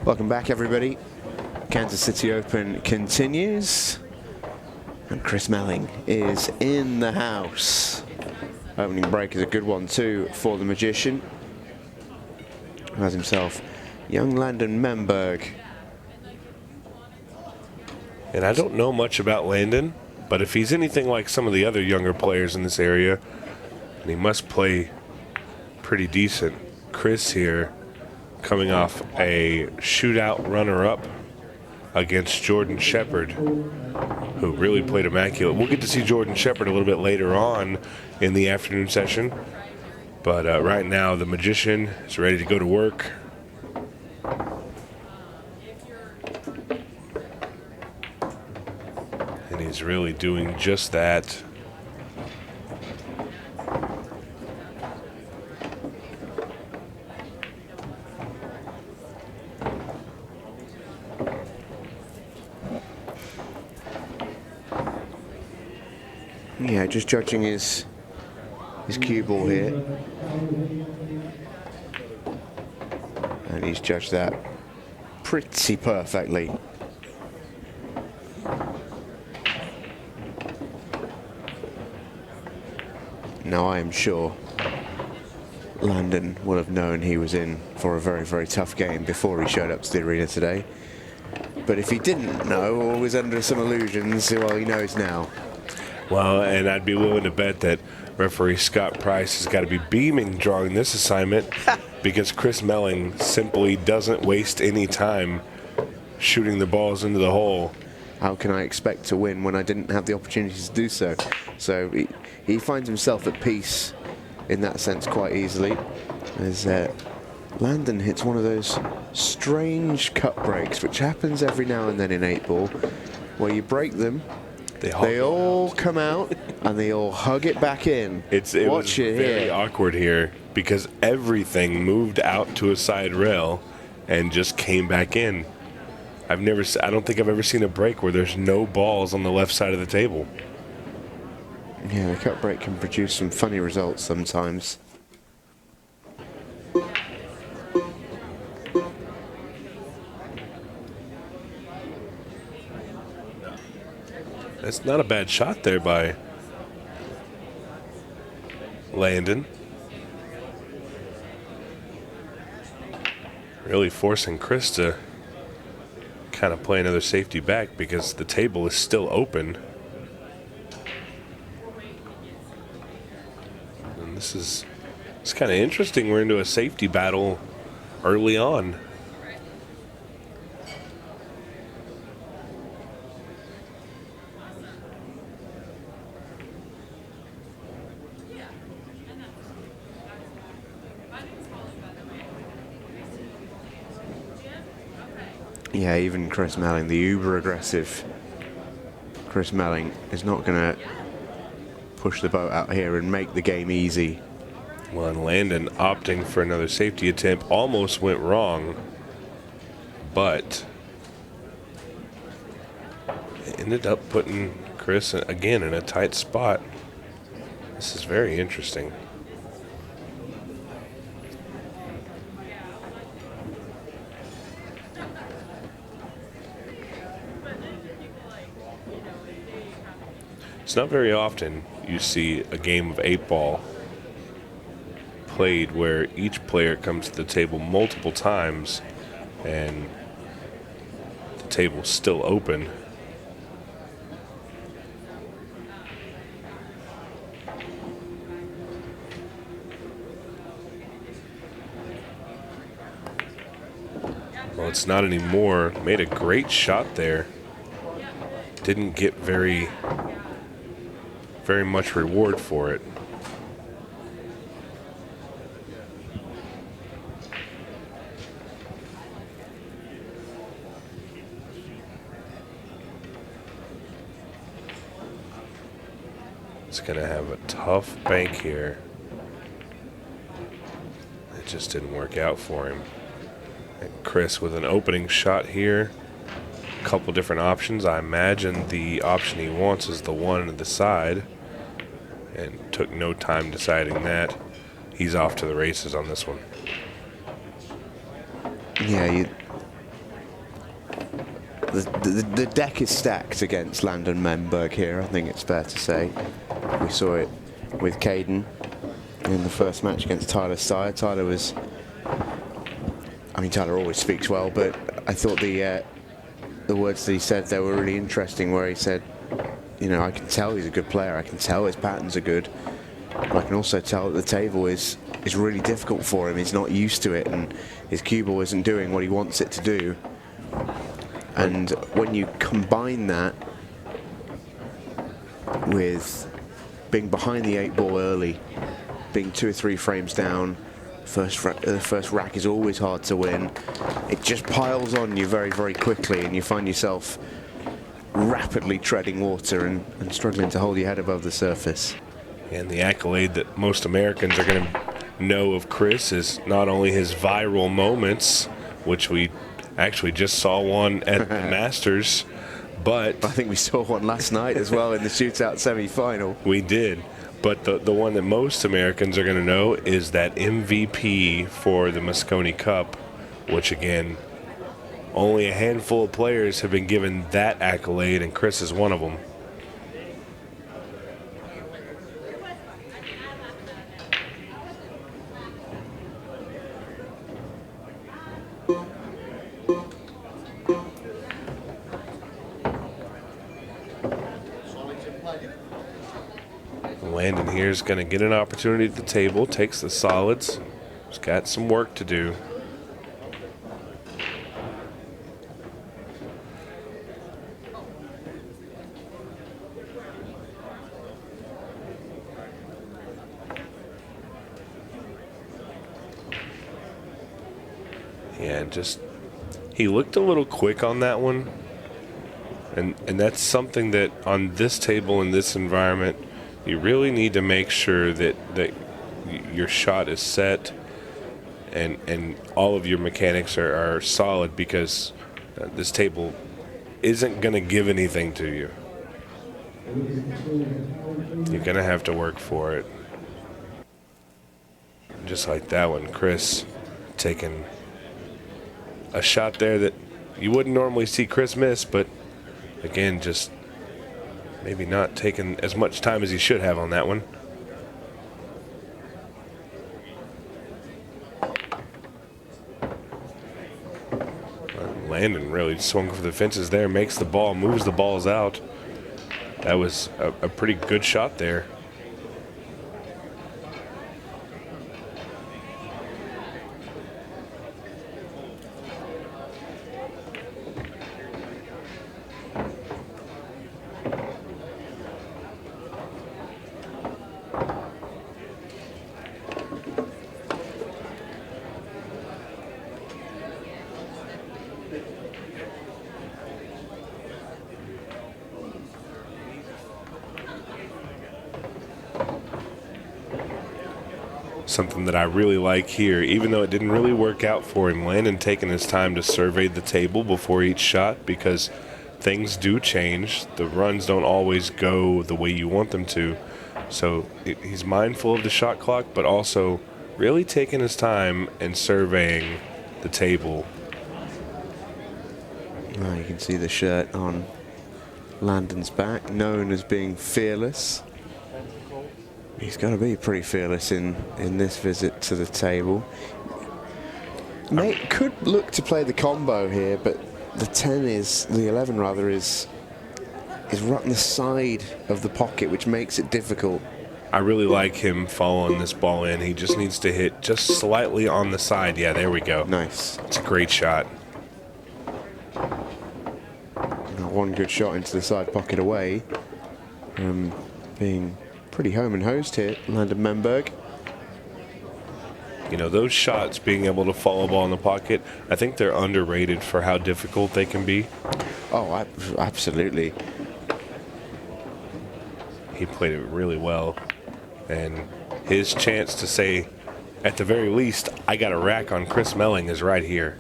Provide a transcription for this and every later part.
Welcome back, everybody. Kansas City Open continues. And Chris Melling is in the house. Opening break is a good one, too, for the Magician. Who has himself young Landon Memberg. And I don't know much about Landon, but if he's anything like some of the other younger players in this area, and he must play pretty decent. Chris here, coming off a shootout runner-up against Jordan Shepard, who really played immaculate. We'll get to see Jordan Shepard a little bit later on in the afternoon session. But right now, the Magician is ready to go to work. And he's really doing just that. Yeah, just judging his cue ball here. And he's judged that pretty perfectly. Now I am sure Landon will have known he was in for a very, very tough game before he showed up to the arena today. But if he didn't know or was under some illusions, well, he knows now. Well, and I'd be willing to bet that referee Scott Price has got to be beaming drawing this assignment because Chris Melling simply doesn't waste any time shooting the balls into the hole. How can I expect to win when I didn't have the opportunity to do so? So he finds himself at peace in that sense quite easily. As Landon hits one of those strange cut breaks, which happens every now and then in 8-ball, where you break them, they all come out and they all hug it back in. It was very awkward here because everything moved out to a side rail and just came back in. I don't think I've ever seen a break where there's no balls on the left side of the table. Yeah, the cut break can produce some funny results sometimes. That's not a bad shot there by Landon. Really forcing Chris to kind of play another safety back because the table is still open. And it's kind of interesting. We're into a safety battle early on. Yeah, even Chris Melling, the uber-aggressive Chris Melling, is not going to push the boat out here and make the game easy. Well, and Landon opting for another safety attempt almost went wrong, but it ended up putting Chris, again, in a tight spot. This is very interesting. It's not very often you see a game of 8-ball played where each player comes to the table multiple times and the table's still open. Well, it's not anymore. Made a great shot there. Didn't get very much reward for it. It's going to have a tough bank here. It just didn't work out for him. And Chris with an opening shot here. A couple different options. I imagine the option he wants is the one at the side. And took no time deciding that. He's off to the races on this one. Yeah, the deck is stacked against Landon Memberg here, I think it's fair to say. We saw it with Caden in the first match against Tyler Steyer. Tyler was, I mean, Tyler always speaks well, but I thought the words that he said there were really interesting, where he said, you know, I can tell he's a good player, I can tell his patterns are good, but I can also tell that the table is really difficult for him. He's not used to it, and his cue ball isn't doing what he wants it to do. And when you combine that with being behind the 8-ball early, being 2 or 3 frames down, the first rack is always hard to win. It just piles on you very, very quickly, and you find yourself rapidly treading water and struggling to hold your head above the surface. And the accolade that most Americans are going to know of Chris is not only his viral moments, which we actually just saw one at the Masters, but I think we saw one last night as well in the shootout semi-final. We did. But the one that most Americans are going to know is that MVP for the Moscone Cup, which, again, only a handful of players have been given that accolade, and Chris is one of them. Landon here is going to get an opportunity at the table, takes the solids. He's got some work to do. Yeah, just he looked a little quick on that one. And that's something that on this table in this environment, you really need to make sure that your shot is set and all of your mechanics are solid, because this table isn't going to give anything to you. You're going to have to work for it. Just like that one, Chris taking a shot there that you wouldn't normally see Chris miss, but again, just maybe not taking as much time as he should have on that one. Landon really swung for the fences there, makes the ball, moves the balls out. That was a pretty good shot there. Something that I really like here, even though it didn't really work out for him, Landon taking his time to survey the table before each shot, because things do change. The runs don't always go the way you want them to. So he's mindful of the shot clock, but also really taking his time and surveying the table. Oh, you can see the shirt on Landon's back, known as being fearless. He's got to be pretty fearless in this visit to the table. Could look to play the combo here, but the 11 rather, is right on the side of the pocket, which makes it difficult. I really like him following this ball in. He just needs to hit just slightly on the side. Yeah, there we go. Nice. It's a great shot. One good shot into the side pocket away. Being pretty home and hosed here, Landon Memberg. You know, those shots, being able to follow a ball in the pocket, I think they're underrated for how difficult they can be. Oh, absolutely. He played it really well. And his chance to say, at the very least, I got a rack on Chris Melling is right here.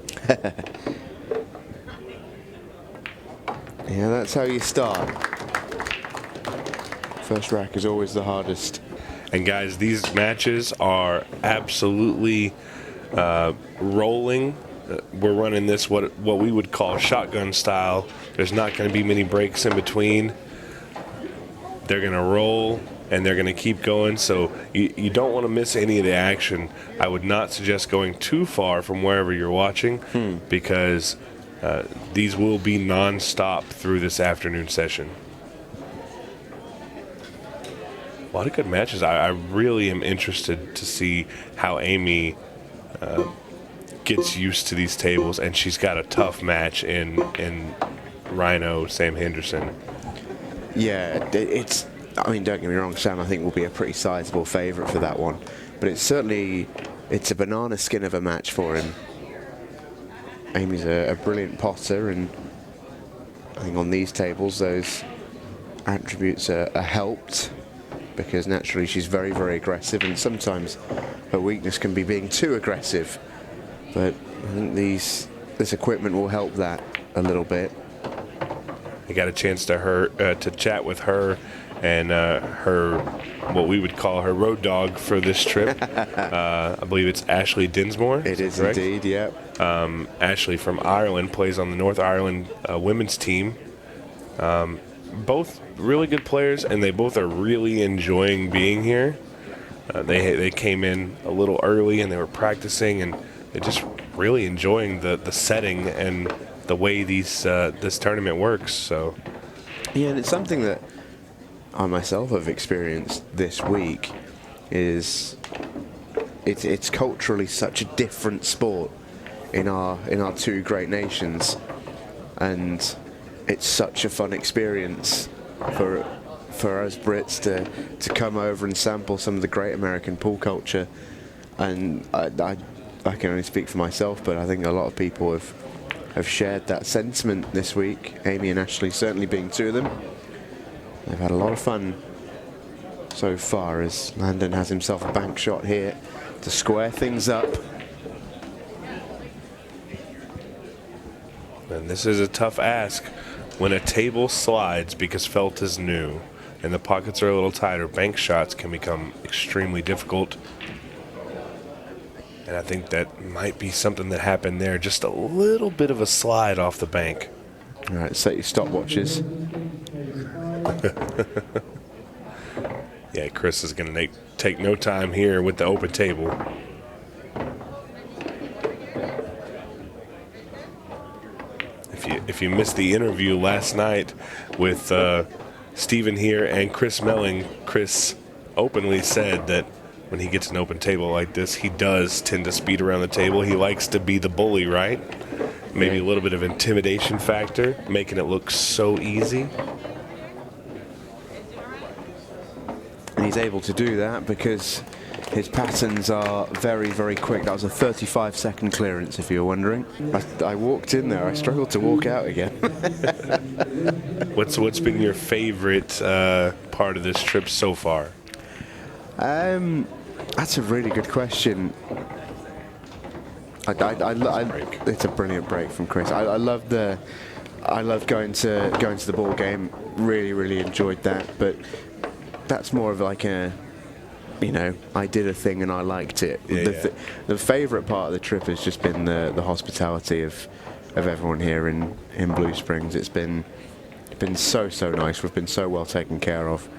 Yeah, that's how you start. First rack is always the hardest. And guys, these matches are absolutely rolling. we're running this what we would call shotgun style. There's not going to be many breaks in between. They're going to roll, and they're going to keep going, so you don't want to miss any of the action. I would not suggest going too far from wherever you're watching because these will be non-stop through this afternoon session. A lot of good matches. I really am interested to see how Amy gets used to these tables, and she's got a tough match in Rhino, Sam Henderson. Yeah, I mean, don't get me wrong, Sam, I think will be a pretty sizable favourite for that one. But it's a banana skin of a match for him. Amy's a brilliant potter, and I think on these tables those attributes are helped because naturally she's very, very aggressive, and sometimes her weakness can be being too aggressive. But I think this equipment will help that a little bit. I got a chance to chat with her and her, what we would call her road dog for this trip. I believe it's Ashley Dinsmore. It is correct? Indeed, yeah. Ashley from Ireland plays on the North Ireland women's team. Both really good players, and they both are really enjoying being here. They came in a little early, and they were practicing, and they're just really enjoying the setting and the way this tournament works. So yeah, and it's something that I myself have experienced this week. Is it's culturally such a different sport in our two great nations, and it's such a fun experience for us Brits to come over and sample some of the great American pool culture. And I can only speak for myself, but I think a lot of people have shared that sentiment this week. Amy and Ashley certainly being two of them. They've had a lot of fun so far as Landon has himself a bank shot here to square things up. And this is a tough ask. When a table slides because felt is new and the pockets are a little tighter, bank shots can become extremely difficult. And I think that might be something that happened there. Just a little bit of a slide off the bank. All right, set your stopwatches. Yeah, Chris is going to take no time here with the open table. If you missed the interview last night with Stephen here and Chris Melling, Chris openly said that when he gets an open table like this, he does tend to speed around the table. He likes to be the bully, right? Maybe a little bit of intimidation factor, making it look so easy. And he's able to do that because his patterns are very, very quick. That was a 35-second clearance, if you were wondering. I walked in there. I struggled to walk out again. What's been your favorite part of this trip so far? That's a really good question. It's a brilliant break from Chris. I love going to the ball game. Really, really enjoyed that. But that's more of like a, I did a thing and I liked it. The favourite part of the trip has just been the hospitality of everyone here in Blue Springs. It's been so nice. We've been so well taken care of.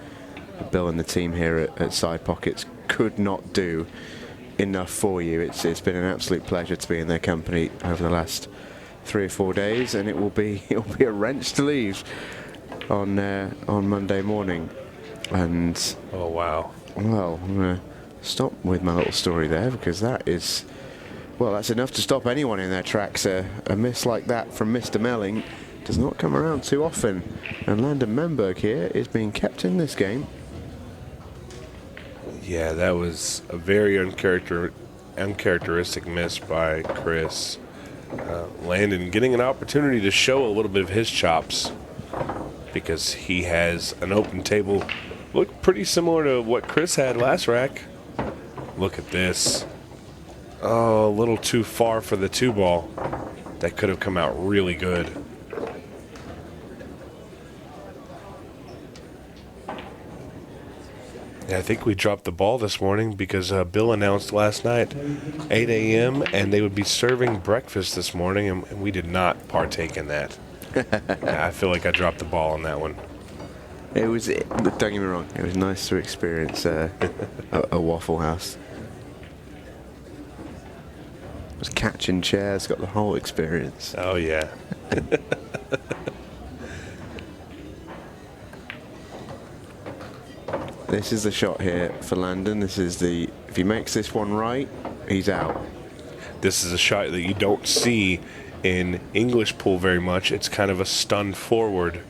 Bill and the team here at Side Pockets could not do enough for you. It's been an absolute pleasure to be in their company over the last 3 or 4 days, and it'll be a wrench to leave on Monday morning. And oh wow. Well, I'm going to stop with my little story there because that's enough to stop anyone in their tracks. A miss like that from Mr. Melling does not come around too often. And Landon Memberg here is being kept in this game. Yeah, that was a very uncharacteristic miss by Chris. Landon getting an opportunity to show a little bit of his chops because he has an open table. Looked pretty similar to what Chris had last rack. Look at this. Oh, a little too far for the 2-ball. That could have come out really good. Yeah, I think we dropped the ball this morning because Bill announced last night 8 a.m. and they would be serving breakfast this morning, and we did not partake in that. Yeah, I feel like I dropped the ball on that one. It was, don't get me wrong, it was nice to experience a Waffle House. It was catching chairs, got the whole experience. Oh, yeah. This is the shot here for Landon. This is if he makes this one right, he's out. This is a shot that you don't see in English pool very much. It's kind of a stun forward.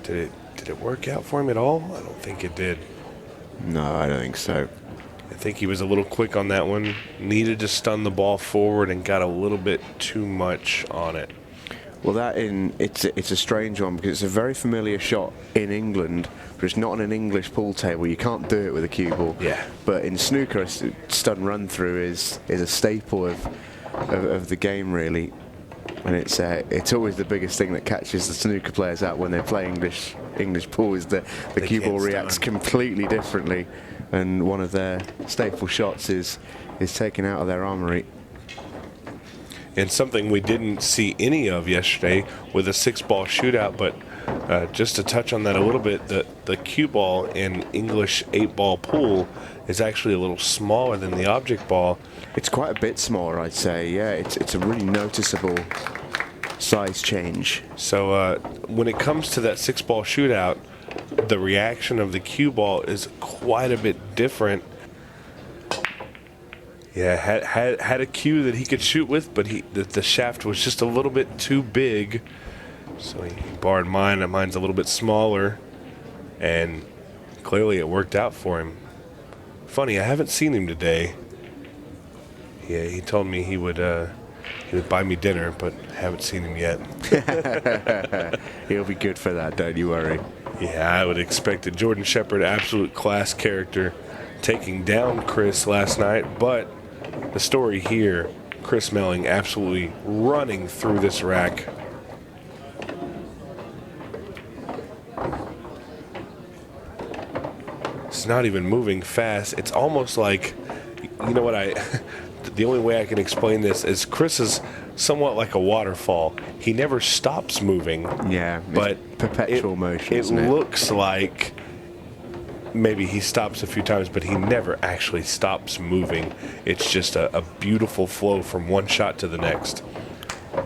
Did it work out for him at all? I don't think it did. No, I don't think so. I think he was a little quick on that one. Needed to stun the ball forward and got a little bit too much on it. Well, it's a strange one because it's a very familiar shot in England, but it's not on an English pool table. You can't do it with a cue ball. Yeah. But in snooker, a stun run through is a staple of the game, really. And it's always the biggest thing that catches the snooker players out when they play English pool is that the cue ball reacts completely differently, and one of their staple shots is taken out of their armory. And something we didn't see any of yesterday with a 6-ball shootout, but just to touch on that a little bit, the cue ball in English 8-ball pool is actually a little smaller than the object ball. It's quite a bit smaller, I'd say. Yeah, it's a really noticeable size change. So when it comes to that 6-ball shootout, the reaction of the cue ball is quite a bit different. Yeah, had a cue that he could shoot with, but the shaft was just a little bit too big. So he borrowed mine, and mine's a little bit smaller. And clearly it worked out for him. Funny, I haven't seen him today. Yeah, he told me he would buy me dinner, but haven't seen him yet. He'll be good for that, don't you worry. Yeah, I would expect it. Jordan Shepard, absolute class character, taking down Chris last night, but the story here, Chris Melling absolutely running through this rack. It's not even moving fast. It's almost like, you know what, the only way I can explain this is Chris is somewhat like a waterfall. He never stops moving. Yeah, but perpetual motion, isn't it? It looks like maybe he stops a few times, but he never actually stops moving. It's just a beautiful flow from one shot to the next.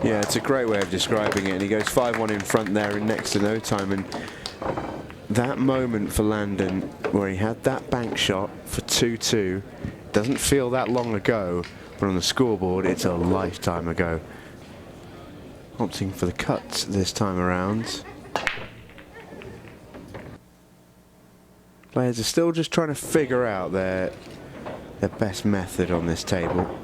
Yeah, it's a great way of describing it. And he goes 5-1 in front there in next to no time. And that moment for Landon, where he had that bank shot for 2-2, doesn't feel that long ago, but on the scoreboard, it's a lifetime ago. Opting for the cut this time around. Players are still just trying to figure out their best method on this table.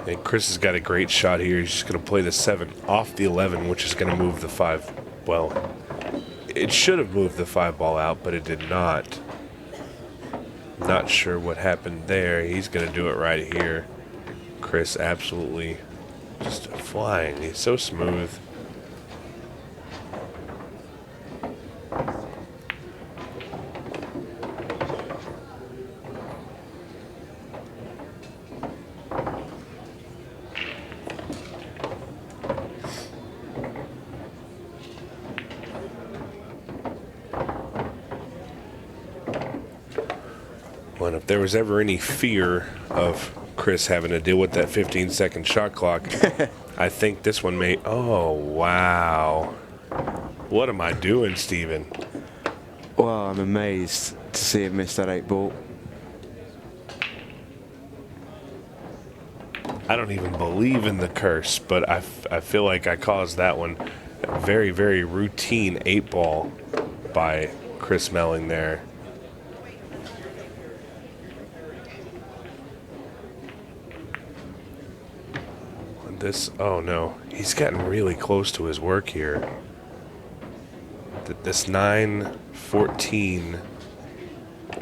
And Chris has got a great shot here. He's just going to play the 7 off the 11, which is going to move the 5. Well, it should have moved the 5 ball out, but it did not. Not sure what happened there. He's going to do it right here. Chris absolutely just flying. He's so smooth. Well, if there was ever any fear of Chris having to deal with that 15-second shot clock, I think this one may. Oh, wow. What am I doing, Steven? Well, I'm amazed to see him miss that 8 ball. I don't even believe in the curse, but I feel like I caused that one. A very, very routine 8 ball by Chris Melling there. Oh no, he's gotten really close to his work here. that this 9-14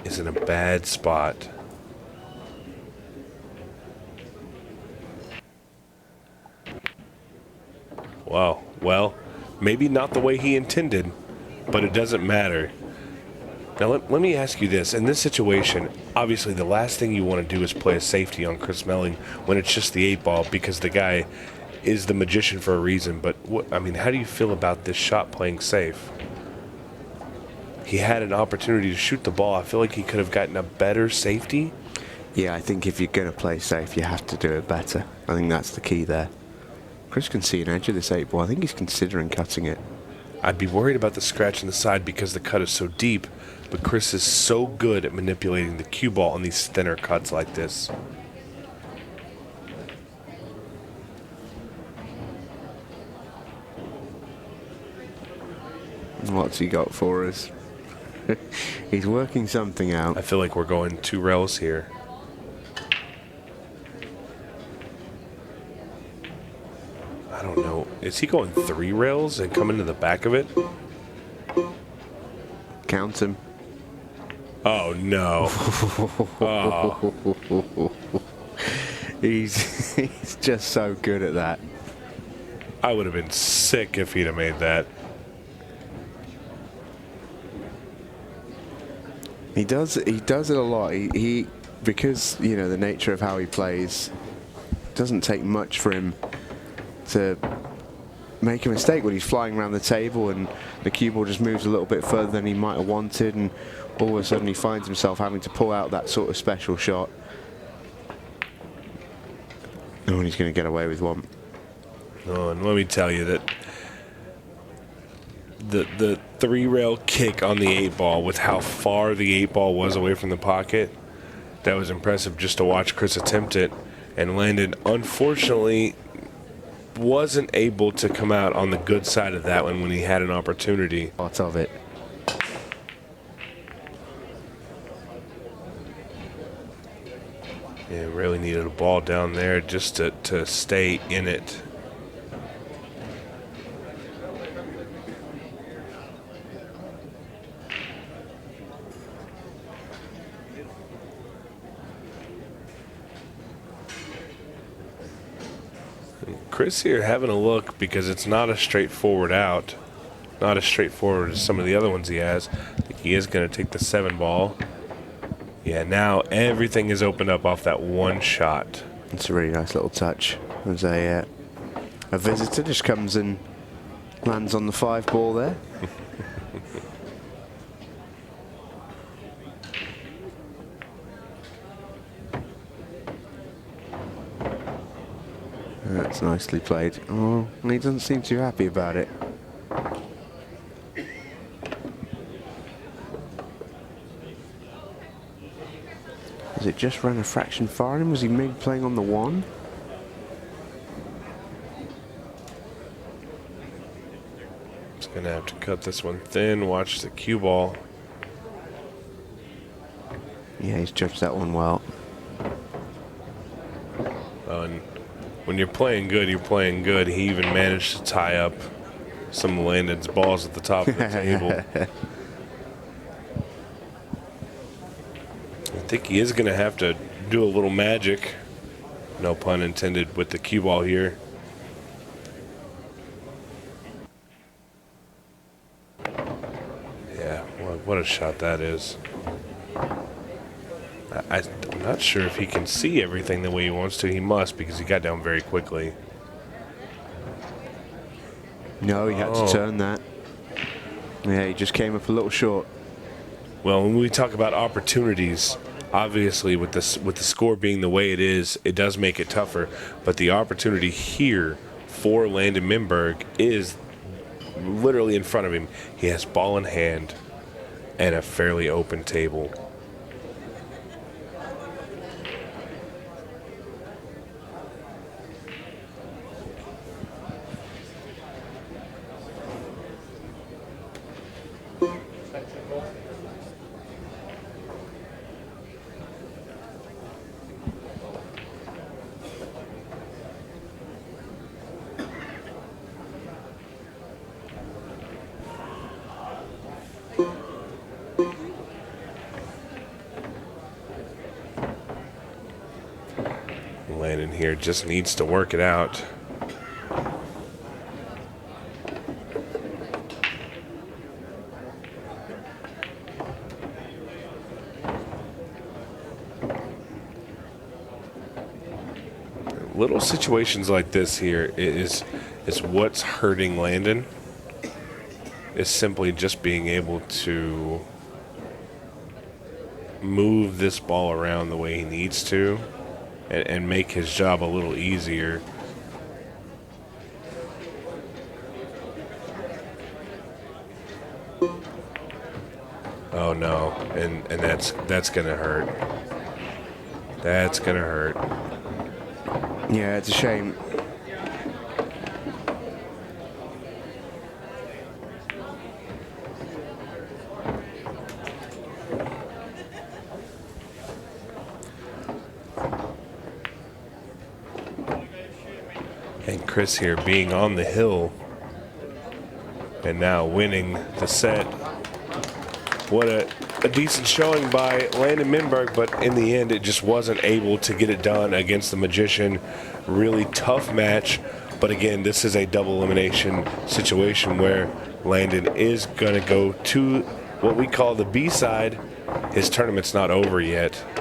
is in a bad spot. Wow. Well, maybe not the way he intended, but it doesn't matter. Now, let me ask you this. In this situation, obviously the last thing you want to do is play a safety on Chris Melling when it's just the 8-ball, because the guy is the magician for a reason. But, how do you feel about this shot playing safe? He had an opportunity to shoot the ball. I feel like he could have gotten a better safety. Yeah, I think if you're going to play safe, you have to do it better. I think that's the key there. Chris can see an edge of this 8-ball. I think he's considering cutting it. I'd be worried about the scratch in the side because the cut is so deep, but Chris is so good at manipulating the cue ball on these thinner cuts like this. What's he got for us? He's working something out. I feel like we're going 2 rails here. I don't know. Is he going 3 rails and coming to the back of it? Count him. Oh, no. Oh. He's just so good at that. I would have been sick if he'd have made that. He does it a lot. He because, you know, the nature of how he plays, it doesn't take much for him to make a mistake when he's flying around the table and the cue ball just moves a little bit further than he might have wanted, and all of a sudden he finds himself having to pull out that sort of special shot. Oh, and he's going to get away with one. Oh, and let me tell you that the 3-rail kick on the 8-ball, with how far the 8-ball was away from the pocket, that was impressive just to watch Chris attempt it. And Landon, unfortunately, wasn't able to come out on the good side of that one when he had an opportunity. Part of it. Yeah, really needed a ball down there just to stay in it. Chris here having a look because it's not a straightforward out. Not as straightforward as some of the other ones he has. I think he is going to take the 7-ball. Yeah, now everything is opened up off that one shot. It's a really nice little touch. As a visitor just comes and lands on the 5-ball there. That's nicely played. Oh, he doesn't seem too happy about it. Has it just ran a fraction far on him? Was he maybe playing on the 1? He's going to have to cut this one thin. Watch the cue ball. Yeah, he's judged that one well. And when you're playing good, you're playing good. He even managed to tie up some of Landon's balls at the top of the table. I think he is going to have to do a little magic, no pun intended, with the cue ball here. Yeah, what a shot that is. I'm not sure if he can see everything the way he wants to. He must, because he got down very quickly. No, he had to turn that. Yeah, he just came up a little short. Well, when we talk about opportunities, obviously with the score being the way it is, it does make it tougher. But the opportunity here for Landon Memberg is literally in front of him. He has ball in hand and a fairly open table. Landon here just needs to work it out. Little situations like this here is what's hurting Landon. Is simply just being able to move this ball around the way he needs to and make his job a little easier. Oh no, and that's gonna hurt. That's gonna hurt. Yeah, it's a shame. And Chris here being on the hill and now winning the set. What a decent showing by Landon Memberg, but in the end it just wasn't able to get it done against the Magician. Really tough match, but again, this is a double elimination situation where Landon is going to go to what we call the B side. His tournament's not over yet.